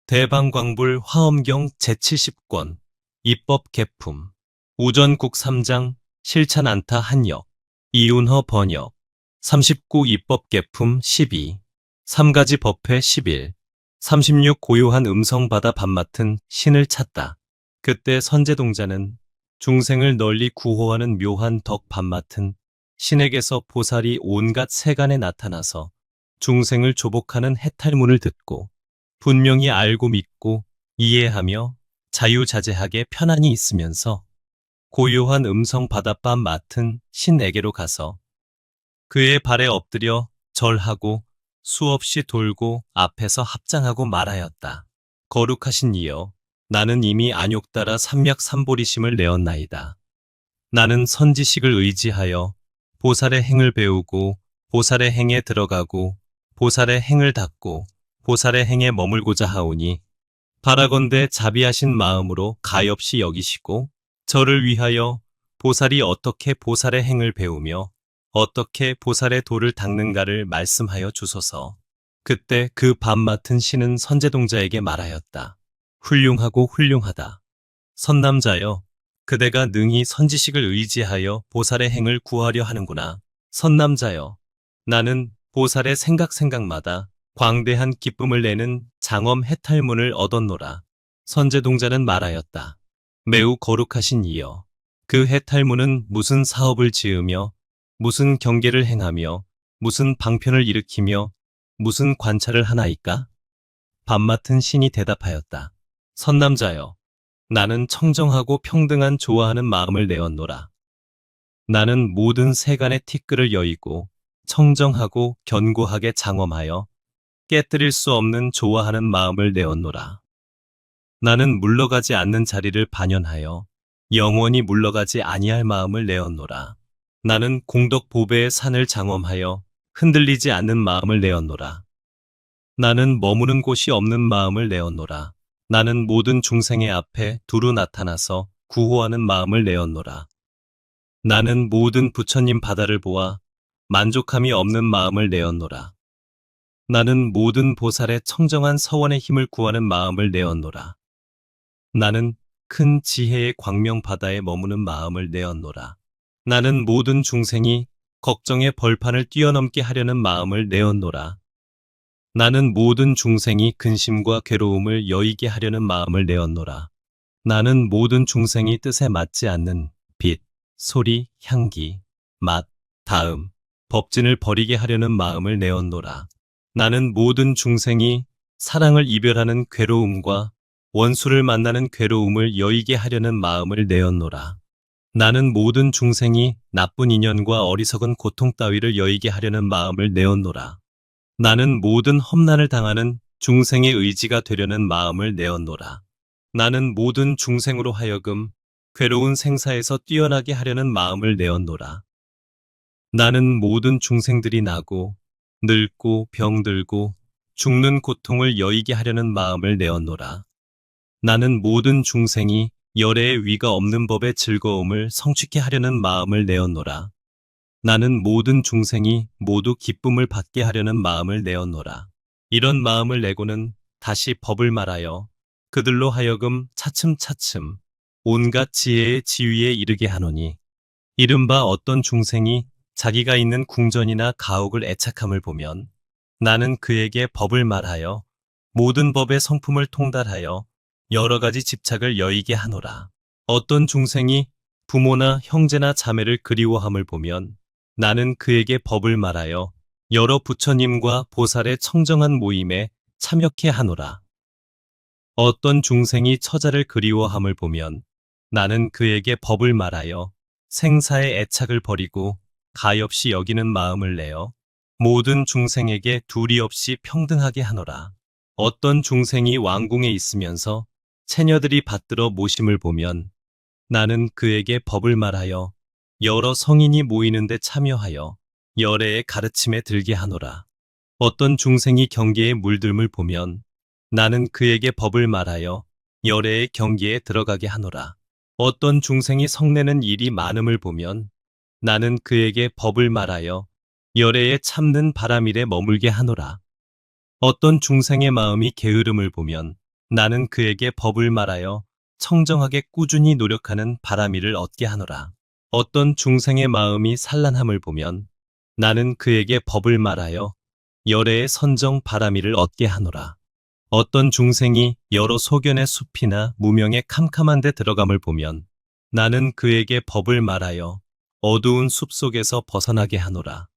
대방광불 화엄경 제70권 입법 개품 우전국 3장 실찬 안타 한역 이운허 번역 39 입법 개품 12 3가지 법회 11 36 고요한 음성 받아 밥 맡은 신을 찾다. 그때 선제동자는 중생을 널리 구호하는 묘한 덕 밥 맡은 신에게서 보살이 온갖 세간에 나타나서 중생을 조복하는 해탈문을 듣고 분명히 알고 믿고 이해하며 자유자재하게 편안히 있으면서 고요한 음성 바닷밤 맡은 신에게로 가서 그의 발에 엎드려 절하고 수없이 돌고 앞에서 합장하고 말하였다. 거룩하신 이여, 나는 이미 안욕 따라 삼맥삼보리심을 내었나이다. 나는 선지식을 의지하여 보살의 행을 배우고 보살의 행에 들어가고 보살의 행을 닦고 보살의 행에 머물고자 하오니 바라건대 자비하신 마음으로 가엾이 여기시고 저를 위하여 보살이 어떻게 보살의 행을 배우며 어떻게 보살의 도를 닦는가를 말씀하여 주소서. 그때 그 밥 맡은 신은 선제동자에게 말하였다. 훌륭하고 훌륭하다. 선남자여, 그대가 능히 선지식을 의지하여 보살의 행을 구하려 하는구나. 선남자여, 나는 보살의 생각마다 광대한 기쁨을 내는 장엄 해탈문을 얻었노라. 선제동자는 말하였다. 매우 거룩하신 이여, 그 해탈문은 무슨 사업을 지으며 무슨 경계를 행하며 무슨 방편을 일으키며 무슨 관찰을 하나이까? 밥 맡은 신이 대답하였다. 선남자여, 나는 청정하고 평등한 좋아하는 마음을 내었노라. 나는 모든 세간의 티끌을 여의고 청정하고 견고하게 장엄하여 깨뜨릴 수 없는 좋아하는 마음을 내었노라. 나는 물러가지 않는 자리를 반연하여 영원히 물러가지 아니할 마음을 내었노라. 나는 공덕 보배의 산을 장엄하여 흔들리지 않는 마음을 내었노라. 나는 머무는 곳이 없는 마음을 내었노라. 나는 모든 중생의 앞에 두루 나타나서 구호하는 마음을 내었노라. 나는 모든 부처님 바다를 보아 만족함이 없는 마음을 내었노라. 나는 모든 보살의 청정한 서원의 힘을 구하는 마음을 내었노라. 나는 큰 지혜의 광명 바다에 머무는 마음을 내었노라. 나는 모든 중생이 걱정의 벌판을 뛰어넘게 하려는 마음을 내었노라. 나는 모든 중생이 근심과 괴로움을 여의게 하려는 마음을 내었노라. 나는 모든 중생이 뜻에 맞지 않는 빛, 소리, 향기, 맛, 다음, 법진을 버리게 하려는 마음을 내었노라. 나는 모든 중생이 사랑을 이별하는 괴로움과 원수를 만나는 괴로움을 여의게 하려는 마음을 내었노라. 나는 모든 중생이 나쁜 인연과 어리석은 고통 따위를 여의게 하려는 마음을 내었노라. 나는 모든 험난을 당하는 중생의 의지가 되려는 마음을 내었노라. 나는 모든 중생으로 하여금 괴로운 생사에서 뛰어나게 하려는 마음을 내었노라. 나는 모든 중생들이 나고 늙고 병들고 죽는 고통을 여의게 하려는 마음을 내었노라. 나는 모든 중생이 열애의 위가 없는 법의 즐거움을 성취케 하려는 마음을 내었노라. 나는 모든 중생이 모두 기쁨을 받게 하려는 마음을 내었노라. 이런 마음을 내고는 다시 법을 말하여 그들로 하여금 차츰차츰 온갖 지혜의 지위에 이르게 하노니 이른바 어떤 중생이 자기가 있는 궁전이나 가옥을 애착함을 보면 나는 그에게 법을 말하여 모든 법의 성품을 통달하여 여러 가지 집착을 여의게 하노라. 어떤 중생이 부모나 형제나 자매를 그리워함을 보면 나는 그에게 법을 말하여 여러 부처님과 보살의 청정한 모임에 참여케 하노라. 어떤 중생이 처자를 그리워함을 보면 나는 그에게 법을 말하여 생사의 애착을 버리고 가엾이 여기는 마음을 내어 모든 중생에게 둘이 없이 평등하게 하노라. 어떤 중생이 왕궁에 있으면서 처녀들이 받들어 모심을 보면 나는 그에게 법을 말하여 여러 성인이 모이는데 참여하여 열애의 가르침에 들게 하노라. 어떤 중생이 경계에 물들음을 보면 나는 그에게 법을 말하여 열애의 경계에 들어가게 하노라. 어떤 중생이 성내는 일이 많음을 보면 나는 그에게 법을 말하여 열애에 참는 바람일에 머물게 하노라. 어떤 중생의 마음이 게으름을 보면 나는 그에게 법을 말하여 청정하게 꾸준히 노력하는 바람이를 얻게 하노라. 어떤 중생의 마음이 산란함을 보면 나는 그에게 법을 말하여 열애의 선정 바람이를 얻게 하노라. 어떤 중생이 여러 소견의 숲이나 무명의 캄캄한 데 들어감을 보면 나는 그에게 법을 말하여 어두운 숲 속에서 벗어나게 하노라.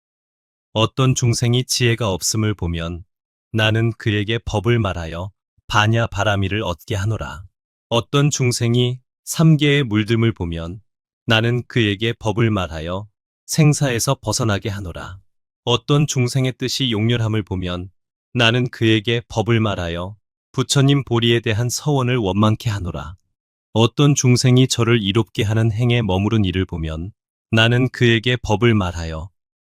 어떤 중생이 지혜가 없음을 보면 나는 그에게 법을 말하여 반야 바라미를 얻게 하노라. 어떤 중생이 삼계에 물듦을 보면 나는 그에게 법을 말하여 생사에서 벗어나게 하노라. 어떤 중생의 뜻이 용렬함을 보면 나는 그에게 법을 말하여 부처님 보리에 대한 서원을 원망케 하노라. 어떤 중생이 저를 이롭게 하는 행에 머무른 이를 보면 나는 그에게 법을 말하여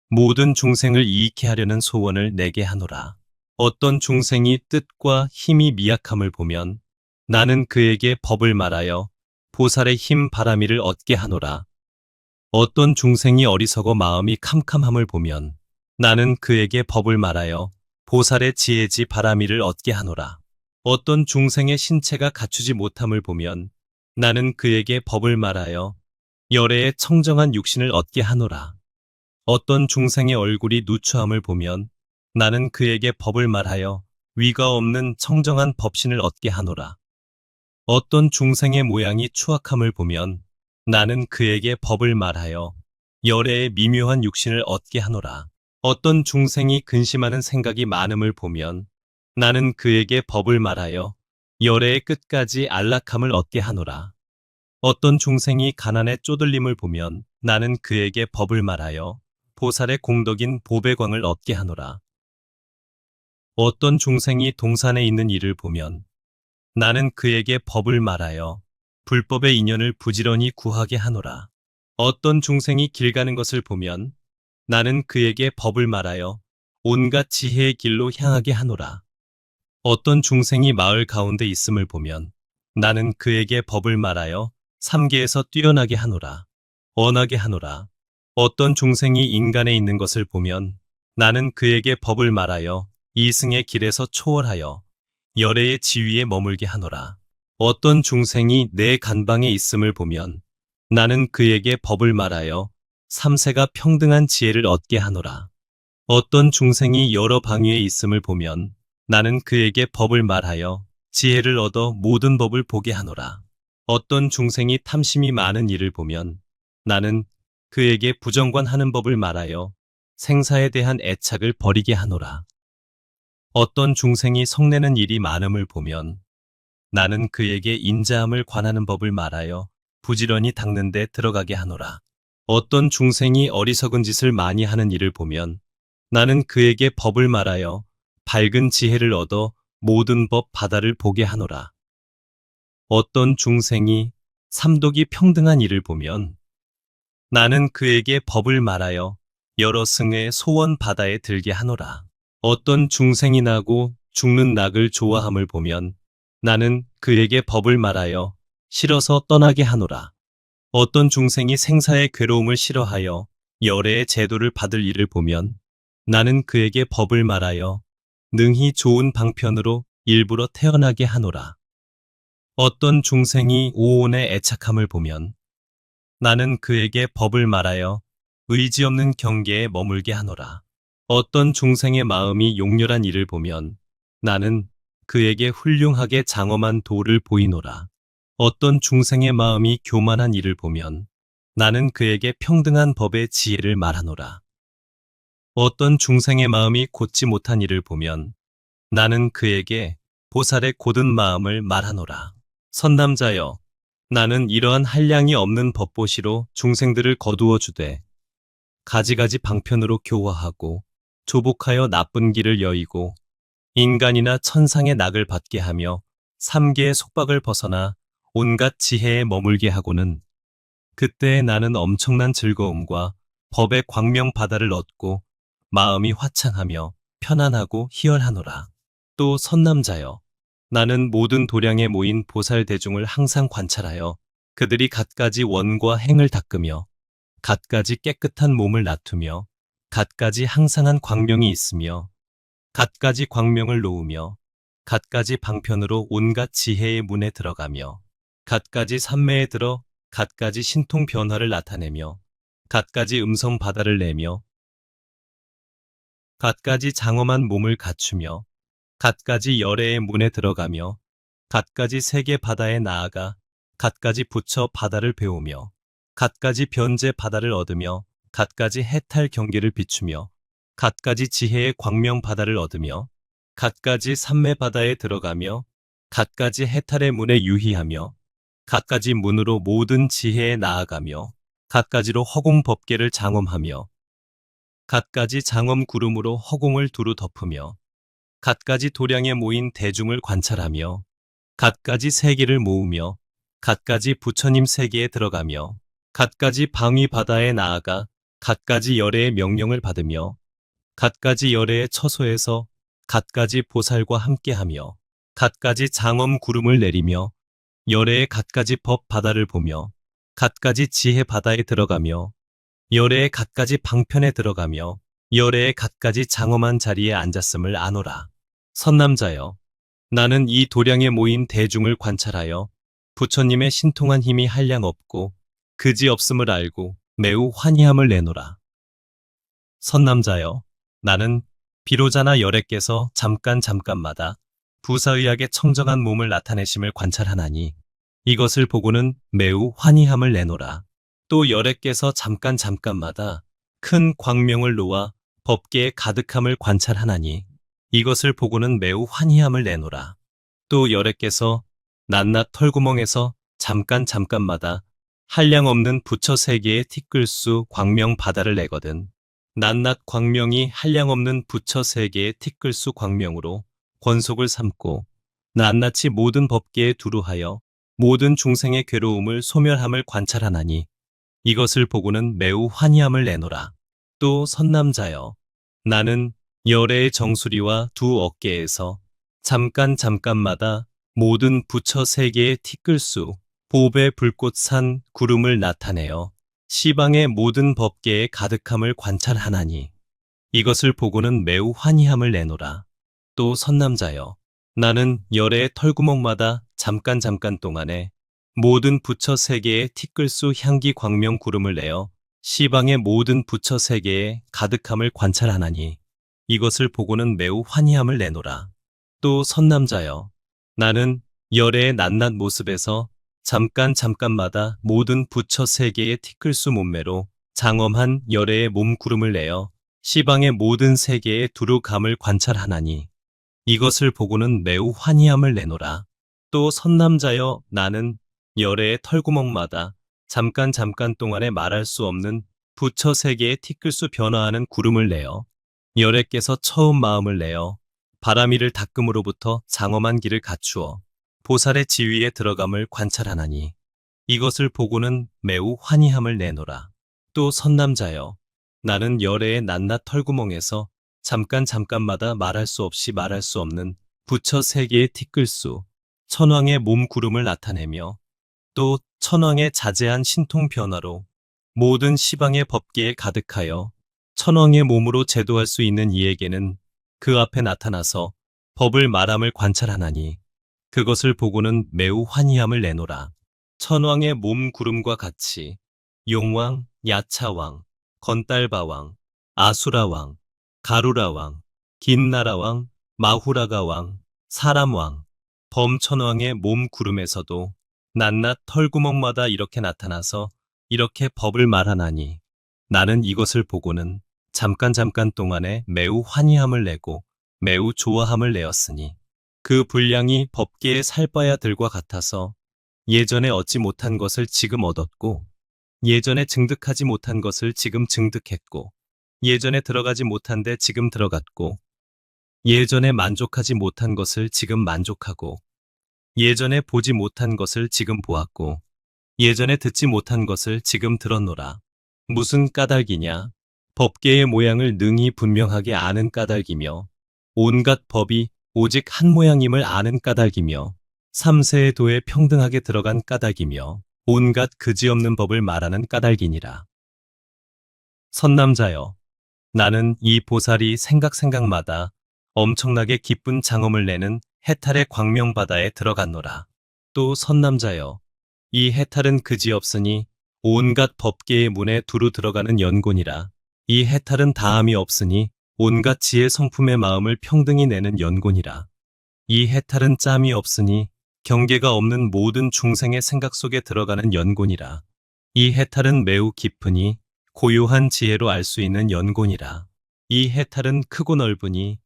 모든 중생을 이익케 하려는 소원을 내게 하노라. 어떤 중생이 뜻과 힘이 미약함을 보면 나는 그에게 법을 말하여 보살의 힘 바라미를 얻게 하노라. 어떤 중생이 어리석어 마음이 캄캄함을 보면 나는 그에게 법을 말하여 보살의 지혜지 바라미를 얻게 하노라. 어떤 중생의 신체가 갖추지 못함을 보면 나는 그에게 법을 말하여 열애의 청정한 육신을 얻게 하노라. 어떤 중생의 얼굴이 누추함을 보면 나는 그에게 법을 말하여 위가 없는 청정한 법신을 얻게 하노라. 어떤 중생의 모양이 추악함을 보면 나는 그에게 법을 말하여 열애의 미묘한 육신을 얻게 하노라. 어떤 중생이 근심하는 생각이 많음을 보면 나는 그에게 법을 말하여 열애의 끝까지 안락함을 얻게 하노라. 어떤 중생이 가난에 쪼들림을 보면 나는 그에게 법을 말하여 보살의 공덕인 보배광을 얻게 하노라. 어떤 중생이 동산에 있는 이를 보면 나는 그에게 법을 말하여 불법의 인연을 부지런히 구하게 하노라. 어떤 중생이 길 가는 것을 보면 나는 그에게 법을 말하여 온갖 지혜의 길로 향하게 하노라. 어떤 중생이 마을 가운데 있음을 보면 나는 그에게 법을 말하여 삼계에서 뛰어나게 하노라. 원하게 하노라. 어떤 중생이 인간에 있는 것을 보면 나는 그에게 법을 말하여 이승의 길에서 초월하여 열애의 지위에 머물게 하노라. 어떤 중생이 내 간방에 있음을 보면 나는 그에게 법을 말하여 삼세가 평등한 지혜를 얻게 하노라. 어떤 중생이 여러 방위에 있음을 보면 나는 그에게 법을 말하여 지혜를 얻어 모든 법을 보게 하노라. 어떤 중생이 탐심이 많은 이를 보면 나는 그에게 부정관하는 법을 말하여 생사에 대한 애착을 버리게 하노라. 어떤 중생이 성내는 일이 많음을 보면 나는 그에게 인자함을 관하는 법을 말하여 부지런히 닦는 데 들어가게 하노라. 어떤 중생이 어리석은 짓을 많이 하는 이를 보면 나는 그에게 법을 말하여 밝은 지혜를 얻어 모든 법 바다를 보게 하노라. 어떤 중생이 삼독이 평등한 이를 보면 나는 그에게 법을 말하여 여러 승의 소원 바다에 들게 하노라. 어떤 중생이 나고 죽는 낙을 좋아함을 보면 나는 그에게 법을 말하여 싫어서 떠나게 하노라. 어떤 중생이 생사의 괴로움을 싫어하여 열애의 제도를 받을 일을 보면 나는 그에게 법을 말하여 능히 좋은 방편으로 일부러 태어나게 하노라. 어떤 중생이 오온의 애착함을 보면 나는 그에게 법을 말하여 의지 없는 경계에 머물게 하노라. 어떤 중생의 마음이 용렬한 이를 보면 나는 그에게 훌륭하게 장엄한 도를 보이노라. 어떤 중생의 마음이 교만한 이를 보면 나는 그에게 평등한 법의 지혜를 말하노라. 어떤 중생의 마음이 곧지 못한 이를 보면 나는 그에게 보살의 곧은 마음을 말하노라. 선남자여, 나는 이러한 한량이 없는 법보시로 중생들을 거두어 주되 가지가지 방편으로 교화하고 조복하여 나쁜 길을 여의고 인간이나 천상의 낙을 받게 하며 삼계의 속박을 벗어나 온갖 지혜에 머물게 하고는 그때에 나는 엄청난 즐거움과 법의 광명 바다를 얻고 마음이 화창하며 편안하고 희열하노라. 또 선남자여, 나는 모든 도량에 모인 보살 대중을 항상 관찰하여 그들이 갖가지 원과 행을 닦으며 갖가지 깨끗한 몸을 낮추며 갖가지 항상한 광명이 있으며 갖가지 광명을 놓으며 갖가지 방편으로 온갖 지혜의 문에 들어가며 갖가지 산매에 들어 갖가지 신통 변화를 나타내며 갖가지 음성 바다를 내며 갖가지 장엄한 몸을 갖추며 갖가지 열애의 문에 들어가며 갖가지 세계 바다에 나아가 갖가지 부처 바다를 배우며 갖가지 변제 바다를 얻으며 갖가지 해탈 경계를 비추며 갖가지 지혜의 광명 바다를 얻으며 갖가지 산매 바다에 들어가며 갖가지 해탈의 문에 유희하며 갖가지 문으로 모든 지혜에 나아가며 갖가지로 허공 법계를 장엄하며 갖가지 장엄 구름으로 허공을 두루 덮으며 갖가지 도량에 모인 대중을 관찰하며 갖가지 세계를 모으며 갖가지 부처님 세계에 들어가며 갖가지 방위 바다에 나아가 갖가지 열애의 명령을 받으며 갖가지 열애의 처소에서 갖가지 보살과 함께하며 갖가지 장엄 구름을 내리며 열애의 갖가지 법 바다를 보며 갖가지 지혜 바다에 들어가며 열애의 갖가지 방편에 들어가며 열애의 갖가지 장엄한 자리에 앉았음을 아노라. 선남자여, 나는 이 도량에 모인 대중을 관찰하여 부처님의 신통한 힘이 한량 없고 그지 없음을 알고 매우 환희함을 내노라. 선남자여, 나는 비로자나 열애께서 잠깐마다 부사의학의 청정한 몸을 나타내심을 관찰하나니 이것을 보고는 매우 환희함을 내노라. 또 열애께서 잠깐마다 큰 광명을 놓아 법계에 가득함을 관찰하나니 이것을 보고는 매우 환희함을 내노라. 또 열애께서 낱낱 털구멍에서 잠깐마다 한량 없는 부처 세계의 티끌수 광명 바다를 내거든. 낱낱 광명이 한량 없는 부처 세계의 티끌수 광명으로 권속을 삼고 낱낱이 모든 법계에 두루하여 모든 중생의 괴로움을 소멸함을 관찰하나니 이것을 보고는 매우 환희함을 내노라. 또 선남자여, 나는 열애의 정수리와 두 어깨에서 잠깐마다 모든 부처 세계의 티끌수 보배 불꽃산 구름을 나타내어 시방의 모든 법계에 가득함을 관찰하나니 이것을 보고는 매우 환희함을 내노라. 또 선남자여, 나는 열애의 털구멍마다 잠깐 동안에 모든 부처 세계의 티끌수 향기 광명 구름을 내어 시방의 모든 부처 세계에 가득함을 관찰하나니 이것을 보고는 매우 환희함을 내노라. 또 선남자여, 나는 열애의 낱낱 모습에서 잠깐마다 모든 부처 세계의 티끌수 몸매로 장엄한 열애의 몸구름을 내어 시방의 모든 세계의 두루감을 관찰하나니 이것을 보고는 매우 환희함을 내노라. 또 선남자여, 나는 열애의 털구멍마다 잠깐 동안에 말할 수 없는 부처 세계의 티끌수 변화하는 구름을 내어 열애께서 처음 마음을 내어 바람이를 닦음으로부터 장엄한 길을 갖추어 보살의 지위에 들어감을 관찰하나니 이것을 보고는 매우 환희함을 내노라. 또 선남자여, 나는 열애의 낱낱 털구멍에서 잠깐마다 말할 수 없는 부처 세계의 티끌수 천왕의 몸구름을 나타내며 또 천왕의 자제한 신통 변화로 모든 시방의 법계에 가득하여 천왕의 몸으로 제도할 수 있는 이에게는 그 앞에 나타나서 법을 말함을 관찰하나니 그것을 보고는 매우 환희함을 내노라. 천왕의 몸구름과 같이 용왕, 야차왕, 건달바왕, 아수라왕, 가루라왕, 긴나라왕, 마후라가왕, 사람왕, 범천왕의 몸구름에서도 낱낱 털구멍마다 이렇게 나타나서 이렇게 법을 말하나니 나는 이것을 보고는 잠깐 동안에 매우 환희함을 내고 매우 좋아함을 내었으니 그 분량이 법계의 살바야들과 같아서 예전에 얻지 못한 것을 지금 얻었고 예전에 증득하지 못한 것을 지금 증득했고 예전에 들어가지 못한 데 지금 들어갔고 예전에 만족하지 못한 것을 지금 만족하고 예전에 보지 못한 것을 지금 보았고 예전에 듣지 못한 것을 지금 들었노라. 무슨 까닭이냐? 법계의 모양을 능히 분명하게 아는 까닭이며 온갖 법이 오직 한 모양임을 아는 까닭이며 삼세의 도에 평등하게 들어간 까닭이며 온갖 그지없는 법을 말하는 까닭이니라. 선남자여, 나는 이 보살이 생각마다 엄청나게 기쁜 장엄을 내는 해탈의 광명바다에 들어갔노라. 또 선남자여, 이 해탈은 그지없으니 온갖 법계의 문에 두루 들어가는 연곤이라. 이 해탈은 다함이 없으니 온갖 지혜 성품의 마음을 평등히 내는 연곤이라. 이 해탈은 짬이 없으니 경계가 없는 모든 중생의 생각 속에 들어가는 연곤이라. 이 해탈은 매우 깊으니 고요한 지혜로 알 수 있는 연곤이라. 이 해탈은 크고 넓으니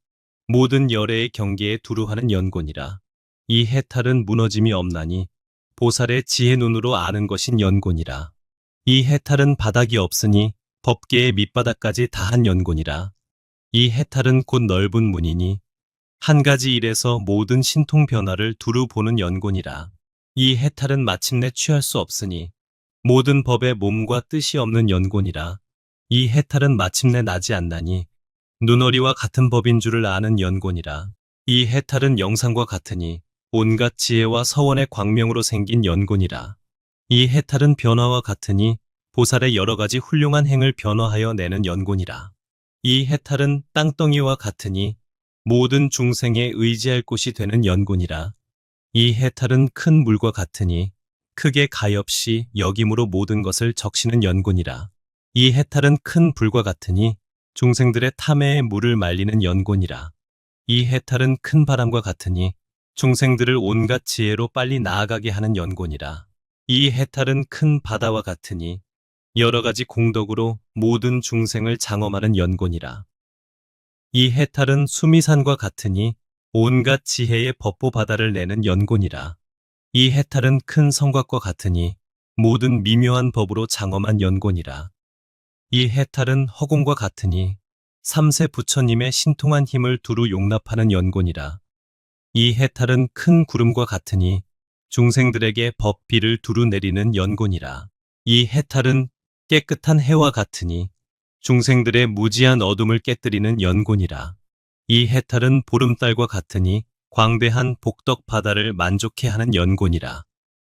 모든 열애의 경계에 두루하는 연곤이라. 이 해탈은 무너짐이 없나니 보살의 지혜 눈으로 아는 것인 연곤이라. 이 해탈은 바닥이 없으니 법계의 밑바닥까지 다한 연곤이라. 이 해탈은 곧 넓은 문이니 한 가지 일에서 모든 신통 변화를 두루 보는 연곤이라. 이 해탈은 마침내 취할 수 없으니 모든 법의 몸과 뜻이 없는 연곤이라. 이 해탈은 마침내 나지 않나니 눈어리와 같은 법인 줄을 아는 연곤이라. 이 해탈은 영상과 같으니 온갖 지혜와 서원의 광명으로 생긴 연곤이라. 이 해탈은 변화와 같으니 보살의 여러 가지 훌륭한 행을 변화하여 내는 연곤이라. 이 해탈은 땅덩이와 같으니 모든 중생에 의지할 곳이 되는 연곤이라. 이 해탈은 큰 물과 같으니 크게 가엾이 여김으로 모든 것을 적시는 연곤이라. 이 해탈은 큰 불과 같으니 중생들의 탐해의 물을 말리는 연곤이라. 이 해탈은 큰 바람과 같으니 중생들을 온갖 지혜로 빨리 나아가게 하는 연곤이라. 이 해탈은 큰 바다와 같으니 여러 가지 공덕으로 모든 중생을 장엄하는 연곤이라. 이 해탈은 수미산과 같으니 온갖 지혜의 법보 바다를 내는 연곤이라. 이 해탈은 큰 성곽과 같으니 모든 미묘한 법으로 장엄한 연곤이라. 이 해탈은 허공과 같으니 삼세 부처님의 신통한 힘을 두루 용납하는 연곤이라. 이 해탈은 큰 구름과 같으니 중생들에게 법비를 두루 내리는 연곤이라. 이 해탈은 깨끗한 해와 같으니 중생들의 무지한 어둠을 깨뜨리는 연곤이라. 이 해탈은 보름달과 같으니 광대한 복덕 바다를 만족해 하는 연곤이라.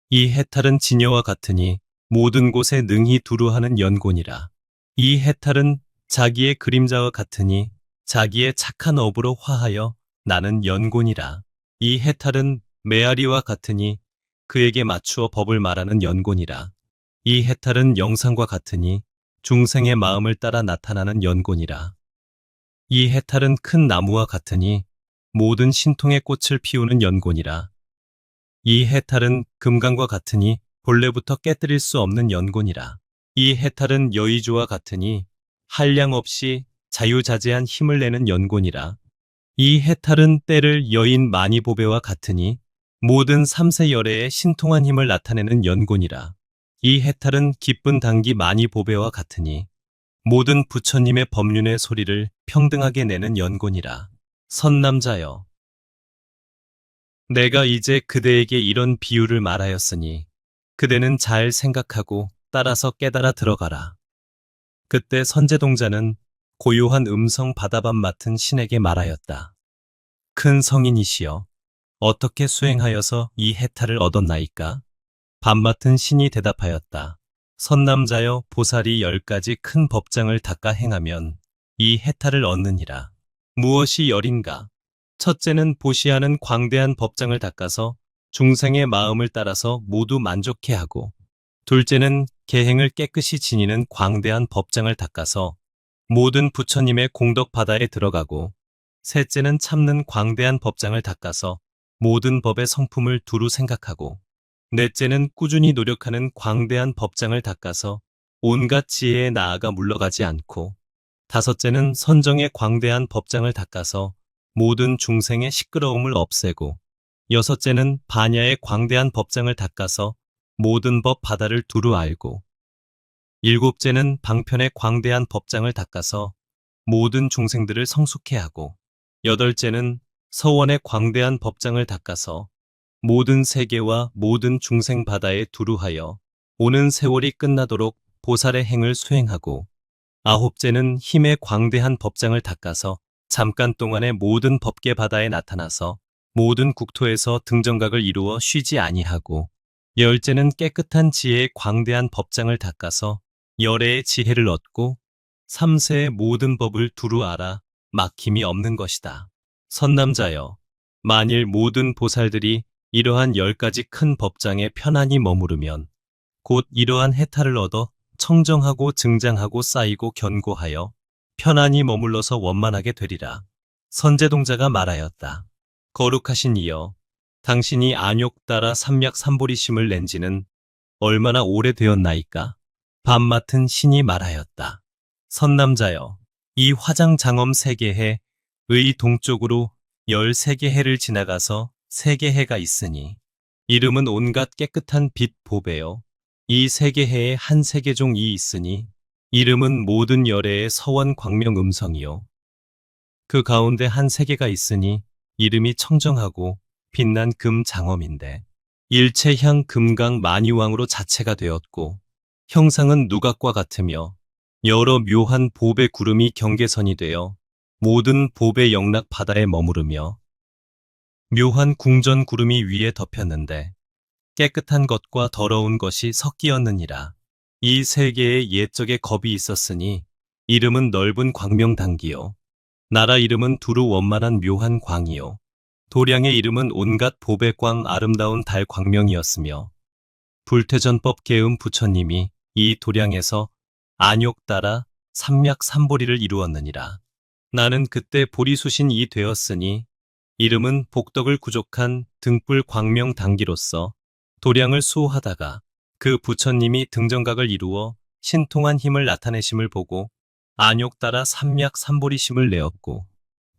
이 해탈은 지녀와 같으니 모든 곳에 능히 두루하는 연곤이라. 이 해탈은 자기의 그림자와 같으니 자기의 착한 업으로 화하여 나는 연곤이라. 이 해탈은 메아리와 같으니 그에게 맞추어 법을 말하는 연곤이라. 이 해탈은 영상과 같으니 중생의 마음을 따라 나타나는 연곤이라. 이 해탈은 큰 나무와 같으니 모든 신통의 꽃을 피우는 연곤이라. 이 해탈은 금강과 같으니 본래부터 깨뜨릴 수 없는 연곤이라. 이 해탈은 여의주와 같으니 한량 없이 자유자재한 힘을 내는 연곤이라. 이 해탈은 때를 여인 마니보배와 같으니 모든 삼세 열애의 신통한 힘을 나타내는 연곤이라. 이 해탈은 기쁜 당기 마니보배와 같으니 모든 부처님의 법륜의 소리를 평등하게 내는 연곤이라. 선남자여, 내가 이제 그대에게 이런 비유를 말하였으니 그대는 잘 생각하고 따라서 깨달아 들어가라. 그때 선제동자는 고요한 음성 바다밤 맡은 신에게 말하였다. 큰 성인이시여, 어떻게 수행하여서 이 해탈을 얻었나이까? 밤 맡은 신이 대답하였다. 선남자여, 보살이 10가지 큰 법장을 닦아 행하면 이 해탈을 얻느니라. 무엇이 열인가? 첫째는 보시하는 광대한 법장을 닦아서 중생의 마음을 따라서 모두 만족해 하고, 둘째는 계행을 깨끗이 지니는 광대한 법장을 닦아서 모든 부처님의 공덕 바다에 들어가고, 셋째는 참는 광대한 법장을 닦아서 모든 법의 성품을 두루 생각하고, 넷째는 꾸준히 노력하는 광대한 법장을 닦아서 온갖 지혜에 나아가 물러가지 않고, 다섯째는 선정의 광대한 법장을 닦아서 모든 중생의 시끄러움을 없애고, 여섯째는 반야의 광대한 법장을 닦아서 모든 법 바다를 두루 알고, 일곱째는 방편의 광대한 법장을 닦아서 모든 중생들을 성숙해 하고, 여덟째는 서원의 광대한 법장을 닦아서 모든 세계와 모든 중생 바다에 두루하여 오는 세월이 끝나도록 보살의 행을 수행하고, 아홉째는 힘의 광대한 법장을 닦아서 잠깐 동안의 모든 법계 바다에 나타나서 모든 국토에서 등정각을 이루어 쉬지 아니하고, 열째는 깨끗한 지혜의 광대한 법장을 닦아서 열애의 지혜를 얻고, 삼세의 모든 법을 두루 알아 막힘이 없는 것이다. 선남자여, 만일 모든 보살들이 이러한 10가지 큰 법장에 편안히 머무르면 곧 이러한 해탈을 얻어 청정하고 증장하고 쌓이고 견고하여 편안히 머물러서 원만하게 되리라. 선제동자가 말하였다. 거룩하신 이여, 당신이 안욕 따라 삼략삼보리심을 낸 지는 얼마나 오래되었나이까? 밤 맡은 신이 말하였다. 선남자여, 이 화장장엄 세계해의 동쪽으로 13개 해를 지나가서 3개 해가 있으니 이름은 온갖 깨끗한 빛 보배요. 이 3개 해에 한 세계종이 있으니 이름은 모든 열애의 서원 광명 음성이요. 그 가운데 한 세계가 있으니 이름이 청정하고 빛난 금 장엄인데 일체향 금강 만유왕으로 자체가 되었고 형상은 누각과 같으며 여러 묘한 보배 구름이 경계선이 되어 모든 보배 영락 바다에 머무르며 묘한 궁전 구름이 위에 덮였는데 깨끗한 것과 더러운 것이 섞이었느니라. 이 세계에 옛적에 겁이 있었으니 이름은 넓은 광명당기요. 나라 이름은 두루 원만한 묘한 광이요. 도량의 이름은 온갖 보배광 아름다운 달 광명이었으며 불퇴전법 계음 부처님이 이 도량에서 안욕 따라 삼략삼보리를 이루었느니라. 나는 그때 보리수신이 되었으니 이름은 복덕을 구족한 등불 광명 당기로서 도량을 수호하다가 그 부처님이 등정각을 이루어 신통한 힘을 나타내심을 보고 안욕 따라 삼략삼보리심을 내었고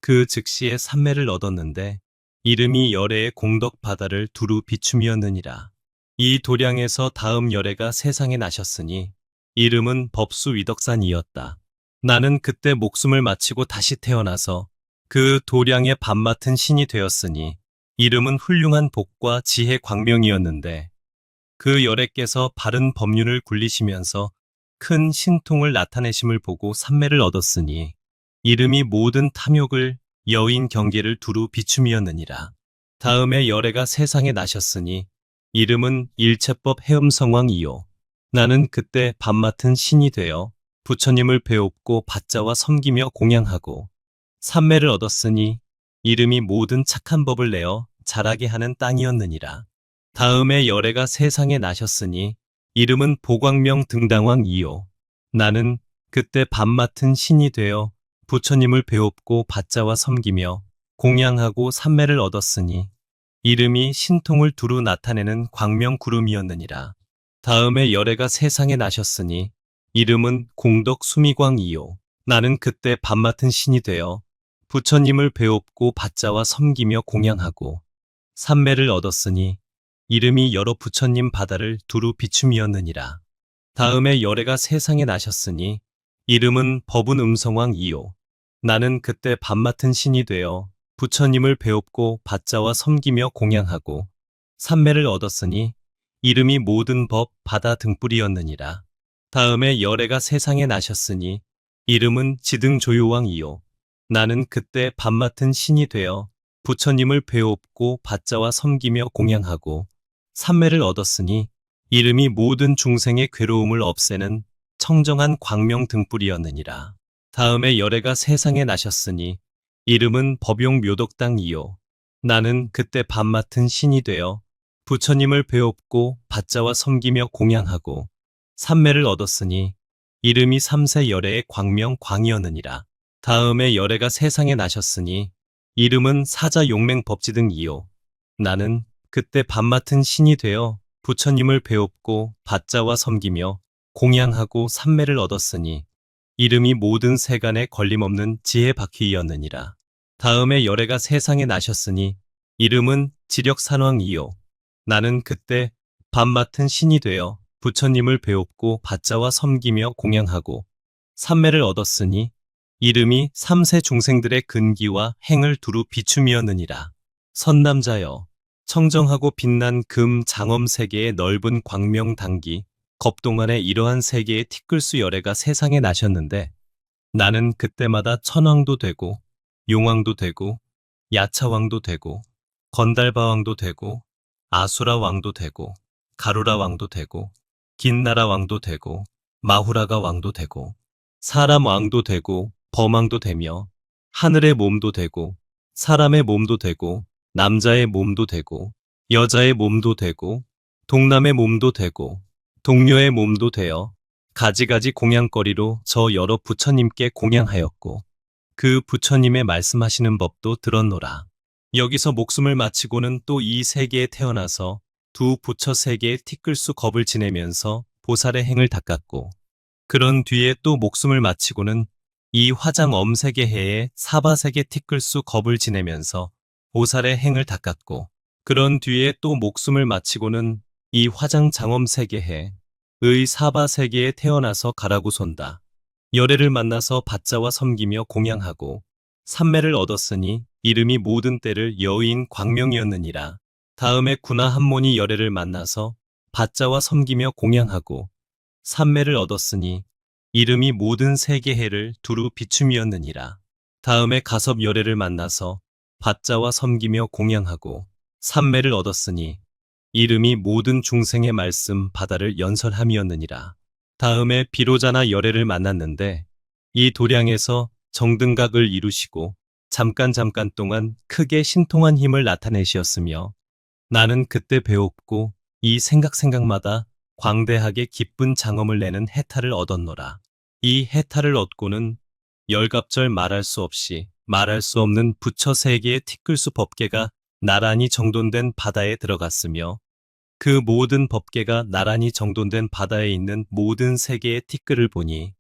그 즉시에 삼매를 얻었는데 이름이 열애의 공덕 바다를 두루 비춤이었느니라. 이 도량에서 다음 열애가 세상에 나셨으니 이름은 법수 위덕산이었다. 나는 그때 목숨을 마치고 다시 태어나서 그 도량의 밤 맡은 신이 되었으니 이름은 훌륭한 복과 지혜 광명이었는데 그 열애께서 바른 법륜을 굴리시면서 큰 신통을 나타내심을 보고 삼매를 얻었으니 이름이 모든 탐욕을 여인 경계를 두루 비춤이었느니라. 다음에 열애가 세상에 나셨으니 이름은 일체법 해음성왕이요. 나는 그때 밤 맡은 신이 되어 부처님을 배웁고 받자와 섬기며 공양하고 삼매를 얻었으니 이름이 모든 착한 법을 내어 자라게 하는 땅이었느니라. 다음에 열애가 세상에 나셨으니 이름은 보광명 등당왕이요. 나는 그때 밤 맡은 신이 되어 부처님을 배웁고 받자와 섬기며 공양하고 삼매를 얻었으니 이름이 신통을 두루 나타내는 광명구름이었느니라. 다음에 열애가 세상에 나셨으니 이름은 공덕 수미광이요. 나는 그때 밤 맡은 신이 되어 부처님을 배웁고 받자와 섬기며 공양하고 삼매를 얻었으니 이름이 여러 부처님 바다를 두루 비춤이었느니라. 다음에 열애가 세상에 나셨으니 이름은 법운 음성왕이요. 나는 그때 밤 맡은 신이 되어 부처님을 배웁고 받자와 섬기며 공양하고 삼매를 얻었으니 이름이 모든 법 바다 등불이었느니라. 다음에 열애가 세상에 나셨으니 이름은 지등조요왕이요. 나는 그때 밤 맡은 신이 되어 부처님을 배웁고 받자와 섬기며 공양하고 삼매를 얻었으니 이름이 모든 중생의 괴로움을 없애는 청정한 광명 등불이었느니라. 다음에 열애가 세상에 나셨으니 이름은 법용묘덕당이요. 나는 그때 밤 맡은 신이 되어 부처님을 배웁고 받자와 섬기며 공양하고 삼매를 얻었으니 이름이 삼세 열애의 광명 광이었느니라. 다음에 열애가 세상에 나셨으니 이름은 사자용맹 법지등이요. 나는 그때 밤 맡은 신이 되어 부처님을 배웁고 받자와 섬기며 공양하고 삼매를 얻었으니 이름이 모든 세간에 걸림없는 지혜 바퀴이었느니라. 다음에 열애가 세상에 나셨으니 이름은 지력산왕이요. 나는 그때 밤 맡은 신이 되어 부처님을 배웁고 받자와 섬기며 공양하고 삼매를 얻었으니 이름이 삼세 중생들의 근기와 행을 두루 비춤이었느니라. 선남자여, 청정하고 빛난 금 장엄 세계의 넓은 광명 당기 겁동안에 이러한 세계의 티끌수 열애가 세상에 나셨는데 나는 그때마다 천왕도 되고 용왕도 되고 야차왕도 되고 건달바왕도 되고 아수라 왕도 되고 가루라 왕도 되고 긴나라 왕도 되고 마후라가 왕도 되고 사람 왕도 되고 범왕도 되며 하늘의 몸도 되고 사람의 몸도 되고 남자의 몸도 되고, 여자의 몸도 되고, 동남의 몸도 되고, 동료의 몸도 되어 가지가지 공양거리로 저 여러 부처님께 공양하였고, 그 부처님의 말씀하시는 법도 들었노라. 여기서 목숨을 마치고는 또 이 세계에 태어나서 두 부처 세계의 티끌수 겁을 지내면서 보살의 행을 닦았고, 그런 뒤에 또 목숨을 마치고는 이 화장 엄세계해의 사바세계 티끌수 겁을 지내면서 보살의 행을 닦았고, 그런 뒤에 또 목숨을 마치고는 이 화장 장엄세계해의 사바세계에 태어나서 가라고 손다. 열애를 만나서 받자와 섬기며 공양하고, 삼매를 얻었으니 이름이 모든 때를 여의인 광명이었느니라. 다음에 구나 한몬이 열애를 만나서 받자와 섬기며 공양하고, 삼매를 얻었으니 이름이 모든 세계해를 두루 비춤이었느니라. 다음에 가섭 열애를 만나서 받자와 섬기며 공양하고, 삼매를 얻었으니 이름이 모든 중생의 말씀 바다를 연설함이었느니라. 다음에 비로자나 열애를 만났는데 이 도량에서 정등각을 이루시고 잠깐 동안 크게 신통한 힘을 나타내시었으며, 나는 그때 배웠고 이 생각마다 광대하게 기쁜 장엄을 내는 해탈을 얻었노라. 이 해탈을 얻고는 열갑절 말할 수 없이 말할 수 없는 부처 세계의 티끌수 법계가 나란히 정돈된 바다에 들어갔으며, 그 모든 법계가 나란히 정돈된 바다에 있는 모든 세계의 티끌을 보니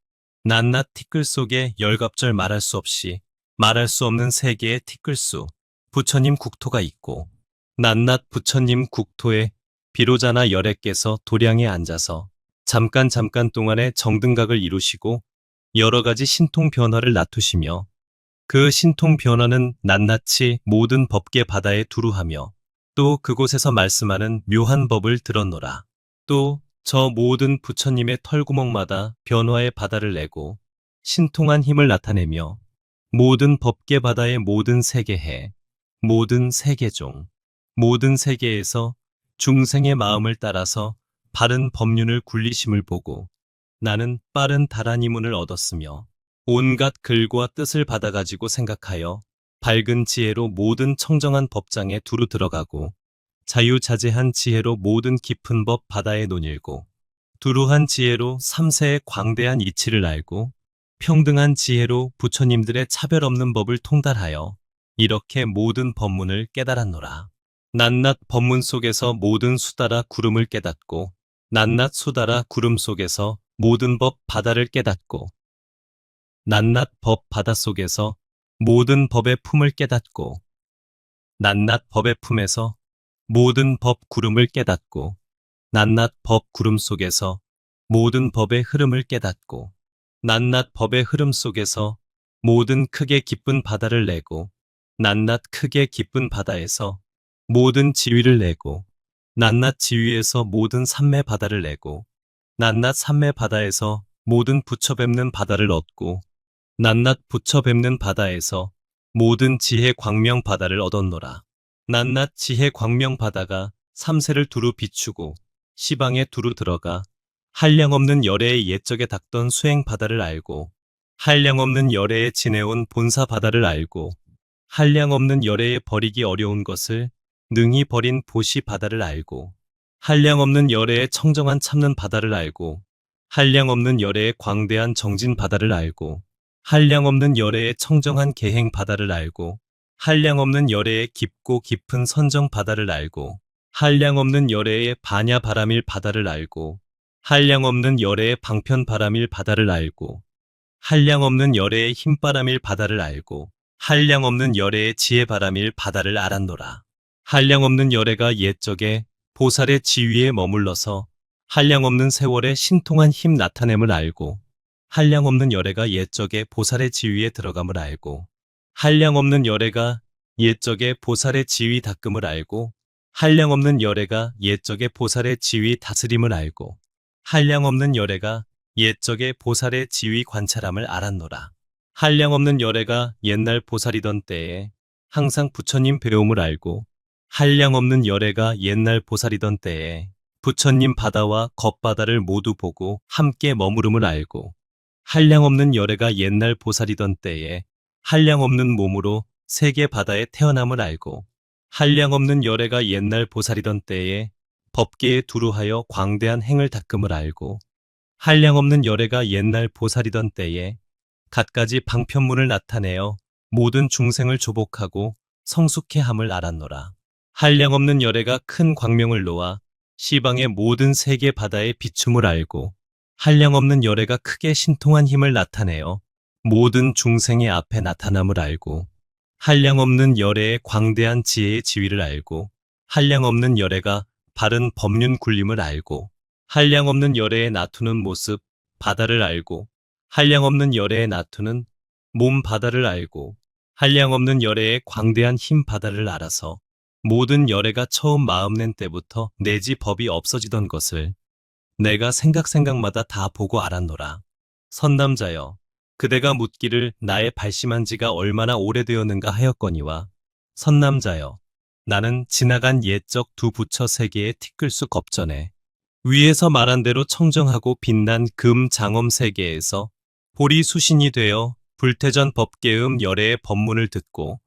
낱낱 티끌 속에 열갑절 말할 수 없이 말할 수 없는 세계의 티끌수 부처님 국토가 있고, 낱낱 부처님 국토에 비로자나 열애께서 도량에 앉아서 잠깐 동안에 정등각을 이루시고 여러 가지 신통 변화를 나투시며, 그 신통 변화는 낱낱이 모든 법계 바다에 두루하며 또 그곳에서 말씀하는 묘한 법을 들었노라. 또 저 모든 부처님의 털구멍마다 변화의 바다를 내고 신통한 힘을 나타내며 모든 법계 바다의 모든 세계해, 모든 세계종, 모든 세계에서 중생의 마음을 따라서 바른 법륜을 굴리심을 보고 나는 빠른 다라니문을 얻었으며, 온갖 글과 뜻을 받아가지고 생각하여 밝은 지혜로 모든 청정한 법장에 두루 들어가고, 자유자재한 지혜로 모든 깊은 법 바다에 논일고, 두루한 지혜로 삼세의 광대한 이치를 알고, 평등한 지혜로 부처님들의 차별 없는 법을 통달하여 이렇게 모든 법문을 깨달았노라. 낱낱 법문 속에서 모든 수다라 구름을 깨닫고, 낱낱 수다라 구름 속에서 모든 법 바다를 깨닫고, 낱낱 법 바다 속에서 모든 법의 품을 깨닫고, 낱낱 법의 품에서 모든 법 구름을 깨닫고, 낱낱 법 구름 속에서 모든 법의 흐름을 깨닫고, 낱낱 법의 흐름 속에서 모든 크게 기쁜 바다를 내고, 낱낱 크게 기쁜 바다에서 모든 지위를 내고, 낱낱 지위에서 모든 삼매 바다를 내고, 낱낱 삼매 바다에서 모든 부처 뵙는 바다를 얻고, 낱낱 부처 뵙는 바다에서 모든 지혜 광명 바다를 얻었노라. 낱낱 지혜 광명 바다가 삼세를 두루 비추고 시방에 두루 들어가 한량없는 열애의 옛적에 닦던 수행 바다를 알고, 한량없는 열애에 지내온 본사 바다를 알고, 한량없는 열애에 버리기 어려운 것을 능히 버린 보시 바다를 알고, 한량없는 열애에 청정한 참는 바다를 알고, 한량없는 열애에 광대한 정진 바다를 알고, 한량없는 열애에 청정한 계행 바다를 알고, 한량없는 열애에 깊고 깊은 선정 바다를 알고, 한량없는 열애에 반야 바람일 바다를 알고, 한량없는 열애에 방편 바람일 바다를 알고, 한량없는 열애에 힘바람일 바다를 알고, 한량없는 열애에 지혜 바람일 바다를 알았노라. 한량없는 열애가 옛적에 보살의 지위에 머물러서 한량없는 세월에 신통한 힘 나타냄을 알고, 한량없는 열애가 옛적에 보살의 지위에 들어감을 알고, 한량없는 열애가 옛적에 보살의 지위 닦음을 알고, 한량없는 열애가 옛적에 보살의 지위 다스림을 알고, 한량없는 열애가 옛적에 보살의 지위 관찰함을 알았노라. 한량없는 열애가 옛날 보살이던 때에 항상 부처님 배움을 알고, 한량없는 열애가 옛날 보살이던 때에 부처님 바다와 겉바다를 모두 보고 함께 머무름을 알고, 한량없는 열애가 옛날 보살이던 때에 한량없는 몸으로 세계 바다에 태어남을 알고, 한량없는 열애가 옛날 보살이던 때에 법계에 두루하여 광대한 행을 닦음을 알고, 한량없는 열애가 옛날 보살이던 때에 갖가지 방편문을 나타내어 모든 중생을 조복하고 성숙해 함을 알았노라. 한량없는 열애가 큰 광명을 놓아 시방의 모든 세계 바다에 비춤을 알고, 한량없는 열애가 크게 신통한 힘을 나타내어 모든 중생의 앞에 나타남을 알고, 한량없는 열애의 광대한 지혜의 지위를 알고, 한량없는 열애가 바른 법륜 굴림을 알고, 한량없는 열애의 나투는 모습 바다를 알고, 한량없는 열애의 나투는 몸 바다를 알고, 한량없는 열애의 광대한 힘 바다를 알아서 모든 열애가 처음 마음 낸 때부터 내지 법이 없어지던 것을 내가 생각마다 다 보고 알았노라. 선남자여, 그대가 묻기를 나의 발심한 지가 얼마나 오래되었는가 하였거니와, 선남자여, 나는 지나간 옛적 두 부처 세계의 티끌수 겁전에 위에서 말한 대로 청정하고 빛난 금 장엄 세계에서 보리 수신이 되어 불태전 법계음 열애의 법문을 듣고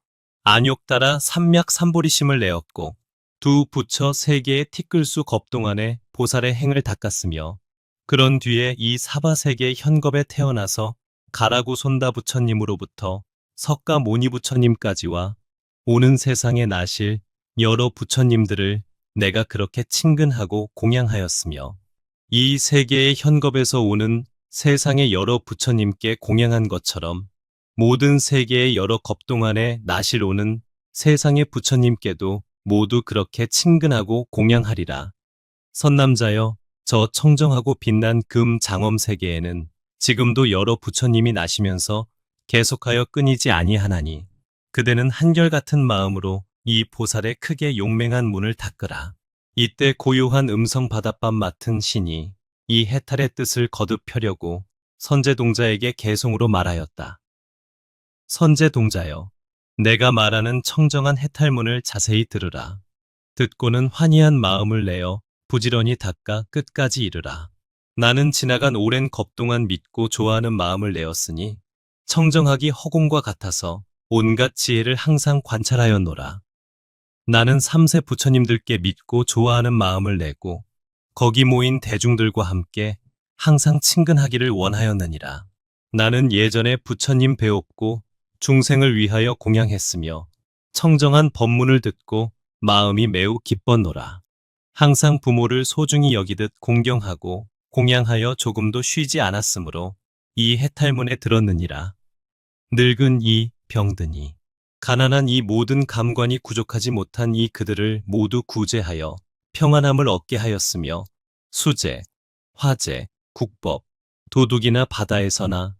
안욕 따라 삼맥 삼보리심을 내었고, 두 부처 세계의 티끌수 겁동안에 보살의 행을 닦았으며, 그런 뒤에 이 사바세계 현겁에 태어나서 가라구 손다 부처님으로부터 석가 모니 부처님까지와 오는 세상에 나실 여러 부처님들을 내가 그렇게 친근하고 공양하였으며, 이 세계의 현겁에서 오는 세상의 여러 부처님께 공양한 것처럼 모든 세계의 여러 겁동안에 나실 오는 세상의 부처님께도 모두 그렇게 친근하고 공양하리라. 선남자여, 저 청정하고 빛난 금 장엄 세계에는 지금도 여러 부처님이 나시면서 계속하여 끊이지 아니하나니, 그대는 한결같은 마음으로 이 보살의 크게 용맹한 문을 닦으라. 이때 고요한 음성 바닷밤 맡은 신이 이 해탈의 뜻을 거듭 펴려고 선제동자에게 개송으로 말하였다. 선제동자여, 내가 말하는 청정한 해탈문을 자세히 들으라. 듣고는 환희한 마음을 내어 부지런히 닦아 끝까지 이르라. 나는 지나간 오랜 겁동안 믿고 좋아하는 마음을 내었으니 청정하기 허공과 같아서 온갖 지혜를 항상 관찰하였노라. 나는 삼세 부처님들께 믿고 좋아하는 마음을 내고 거기 모인 대중들과 함께 항상 친근하기를 원하였느니라. 나는 예전에 부처님 배웠고 중생을 위하여 공양했으며 청정한 법문을 듣고 마음이 매우 기뻤노라. 항상 부모를 소중히 여기듯 공경하고 공양하여 조금도 쉬지 않았으므로 이 해탈문에 들었느니라. 늙은 이 병드니 가난한 이 모든 감관이 구족하지 못한 이 그들을 모두 구제하여 평안함을 얻게 하였으며, 수제, 화제, 국법, 도둑이나 바다에서나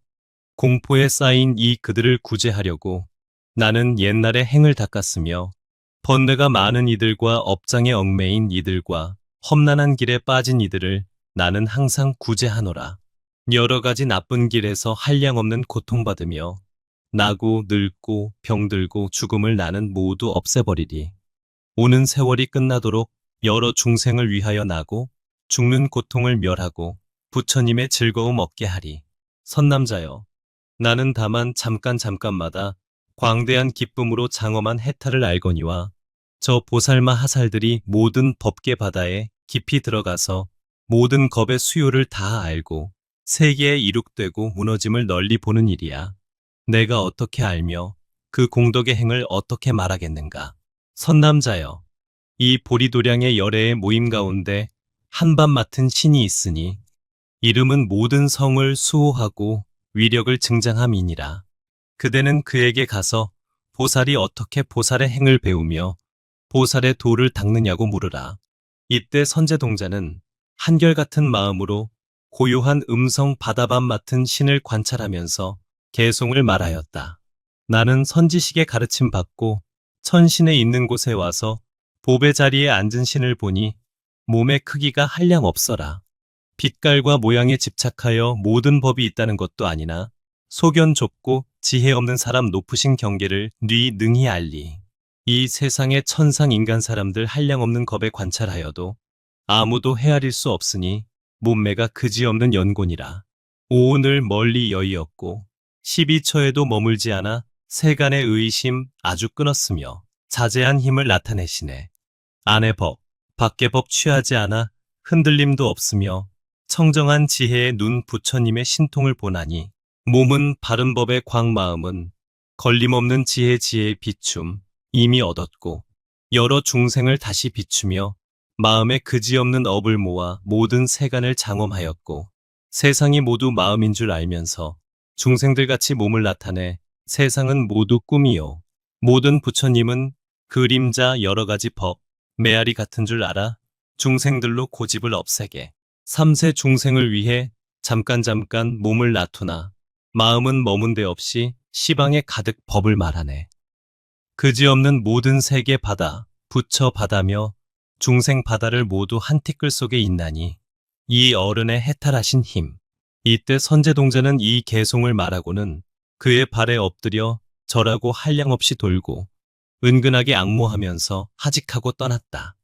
공포에 쌓인 이 그들을 구제하려고 나는 옛날에 행을 닦았으며, 번뇌가 많은 이들과 업장에 얽매인 이들과 험난한 길에 빠진 이들을 나는 항상 구제하노라. 여러 가지 나쁜 길에서 한량없는 고통받으며 나고 늙고 병들고 죽음을 나는 모두 없애버리리. 오는 세월이 끝나도록 여러 중생을 위하여 나고 죽는 고통을 멸하고 부처님의 즐거움 얻게 하리. 선남자여, 나는 다만 잠깐마다 광대한 기쁨으로 장엄한 해탈을 알거니와 저 보살마 하살들이 모든 법계 바다에 깊이 들어가서 모든 겁의 수요를 다 알고 세계에 이룩되고 무너짐을 널리 보는 일이야. 내가 어떻게 알며 그 공덕의 행을 어떻게 말하겠는가. 선남자여, 이 보리도량의 열애의 모임 가운데 한밤 맡은 신이 있으니 이름은 모든 성을 수호하고 위력을 증장함이니라. 그대는 그에게 가서 보살이 어떻게 보살의 행을 배우며 보살의 도를 닦느냐고 물으라. 이때 선제동자는 한결같은 마음으로 고요한 음성 바다밤 맡은 신을 관찰하면서 개송을 말하였다. 나는 선지식의 가르침 받고 천신에 있는 곳에 와서 보배 자리에 앉은 신을 보니 몸의 크기가 한량 없어라. 빛깔과 모양에 집착하여 모든 법이 있다는 것도 아니나 소견 좁고 지혜 없는 사람 높으신 경계를 능히 알리. 이 세상의 천상 인간 사람들 한량 없는 겁에 관찰하여도 아무도 헤아릴 수 없으니 몸매가 그지없는 연곤이라. 오온을 멀리 여의었고 12처에도 머물지 않아 세간의 의심 아주 끊었으며 자제한 힘을 나타내시네. 안의 법, 밖의 법 취하지 않아 흔들림도 없으며 청정한 지혜의 눈 부처님의 신통을 보나니 몸은 바른 법의 광, 마음은 걸림없는 지혜의 비춤 이미 얻었고 여러 중생을 다시 비추며 마음에 그지없는 업을 모아 모든 세간을 장엄하였고 세상이 모두 마음인 줄 알면서 중생들같이 몸을 나타내 세상은 모두 꿈이요 모든 부처님은 그림자 여러 가지 법, 메아리 같은 줄 알아 중생들로 고집을 없애게 삼세 중생을 위해 잠깐 몸을 놔두나 마음은 머문 데 없이 시방에 가득 법을 말하네. 그지없는 모든 세계 바다, 부처 바다며 중생 바다를 모두 한 티끌 속에 있나니 이 어른의 해탈하신 힘. 이때 선제동자는 이 개송을 말하고는 그의 발에 엎드려 절하고 한량없이 돌고 은근하게 앙모하면서 하직하고 떠났다.